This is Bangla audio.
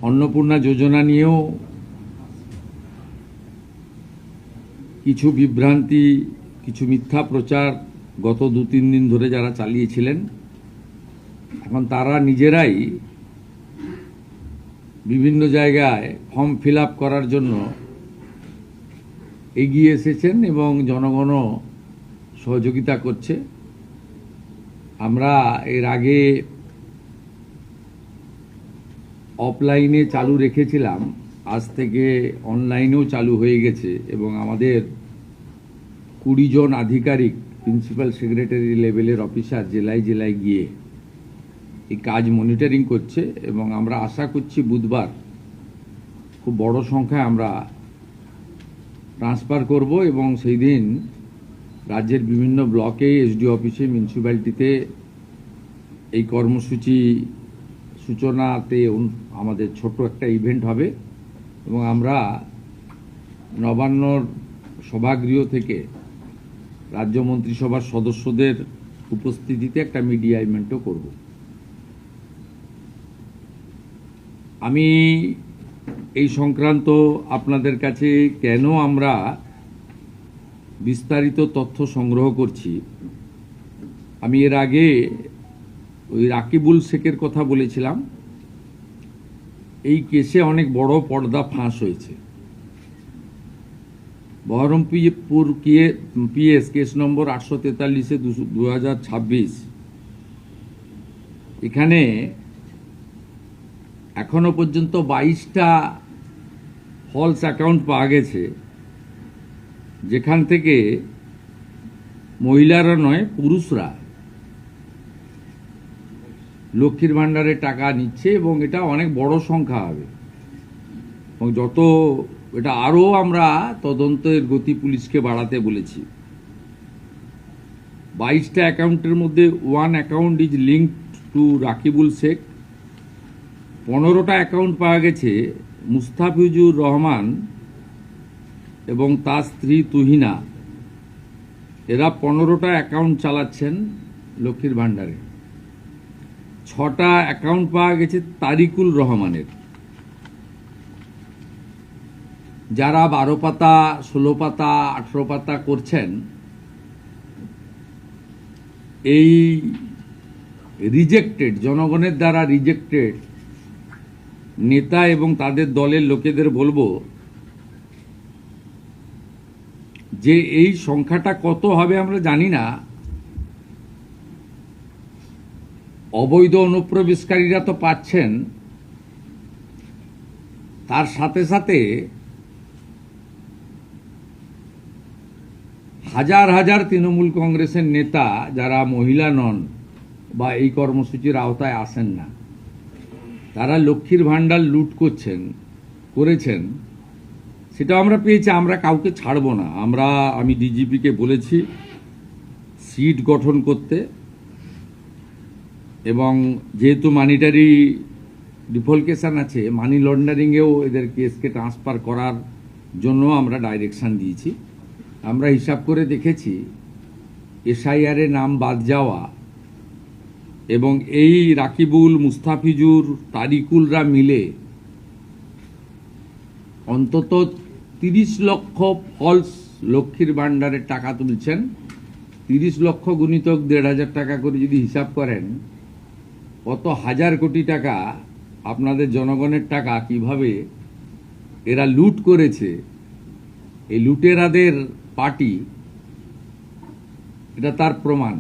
অন্নপূর্ণা যোজনা নিয়েও কিছু বিভ্রান্তি, কিছু মিথ্যা প্রচার গত 2-3 দিন ধরে যারা চালিয়েছিলেন, এখন তারা নিজেরাই বিভিন্ন জায়গায় ফর্ম ফিল আপ করার জন্য এগিয়ে এসেছেন এবং জনগণও সহযোগিতা করছে। আমরা এর আগে অফলাইনে চালু রেখেছিলাম, আজ থেকে অনলাইনেও চালু হয়ে গেছে এবং আমাদের 20 জন আধিকারিক প্রিন্সিপাল সেক্রেটারি লেভেলের অফিসার জেলায় জেলায় গিয়ে এই কাজ মনিটরিং করছে এবং আমরা আশা করছি বুধবার খুব বড় সংখ্যায় আমরা ট্রান্সফার করব এবং সেই দিন রাজ্যের বিভিন্ন ব্লকে, এসডি অফিসে, মিউনিসিপ্যালিটিতে এই কর্মসূচি সূচনাতে আমাদের ছোট একটা ইভেন্ট হবে এবং আমরা নবান্নর সভাগৃহ থেকে রাজ্য মন্ত্রিসভার সদস্যদের উপস্থিতিতে একটা মিডিয়া ইভেন্টও করব। আমি এই সংক্রান্ত আপনাদের কাছে কেন আমরা বিস্তারিত তথ্য সংগ্রহ করছি, আমি এর আগে ওই রাকিবুল শেখের কথা বলেছিলাম। এই কেসে অনেক বড় পর্দা ফাঁস হয়েছে। বহরমপুর পিএস কেস নম্বর 843/2026, এখানে এখনো পর্যন্ত 22টা ফলস অ্যাকাউন্ট পাওয়া গেছে, যেখান থেকে মহিলারা নয়, পুরুষরা লক্ষ্মীর ভাণ্ডারে টাকা নিচ্ছে এবং এটা অনেক বড় সংখ্যা হবে এবং যত এটা আরও আমরা তদন্তের গতি পুলিশকে বাড়াতে বলেছি। 22টা অ্যাকাউন্টের মধ্যে 1 account is linked to Rakibul Sheikh. 15টা অ্যাকাউন্ট পাওয়া গেছে মুস্তাফিজুর রহমান এবং তার স্ত্রী তুহিনা। এরা 15টা অ্যাকাউন্ট চালাচ্ছেন লক্ষ্মীর ভাণ্ডারে। 6টা অ্যাকাউন্ট পাওয়া গেছে তারিকুল রহমানের। যারা 12 পাতা, 16 পাতা, 18 পাতা করছেন, এই রিজেক্টেড, জনগণের দ্বারা রিজেক্টেড নেতা এবং তাদের দলের লোকেদের বলবো যে এই সংখ্যাটা কত হবে আমরা জানি না। অবৈধ অনুপ্রবেশকারীরা তো পাচ্ছেন, তার সাথে সাথে হাজার হাজার তৃণমূল কংগ্রেসের নেতা যারা মহিলা নন বা এই কর্মসূচির আওতায় আসেন না, তারা লক্ষ্মীর ভাণ্ডার লুট করেছেন, সেটা আমরা পেয়েছি। আমরা কাউকে ছাড়ব না। আমি ডিজিপিকে বলেছি সিট গঠন করতে এবং যেহেতু মানিটারি ডিফলকেশন আছে, মানি লন্ডারিংয়েও এদের কেসকে ট্রান্সফার করার জন্য আমরা ডাইরেকশন দিয়েছি। আমরা হিসাব করে দেখেছি এসআইআরে নাম বাদ যাওয়া এবং এই রাকিবুল, মুস্তাফিজুর, তারিকুলরা মিলে অন্তত 30 লক্ষ ফলস লক্ষ্মীর ভাণ্ডারের টাকা তুলছেন। 30 লক্ষ গুণিতক 1,500 টাকা করে যদি হিসাব করেন, কত হাজার কোটি টাকা আপনাদের জনগণের টাকা কিভাবে এরা লুট করেছে। এই লুটেরাদের পার্টি, এটা তার প্রমাণ।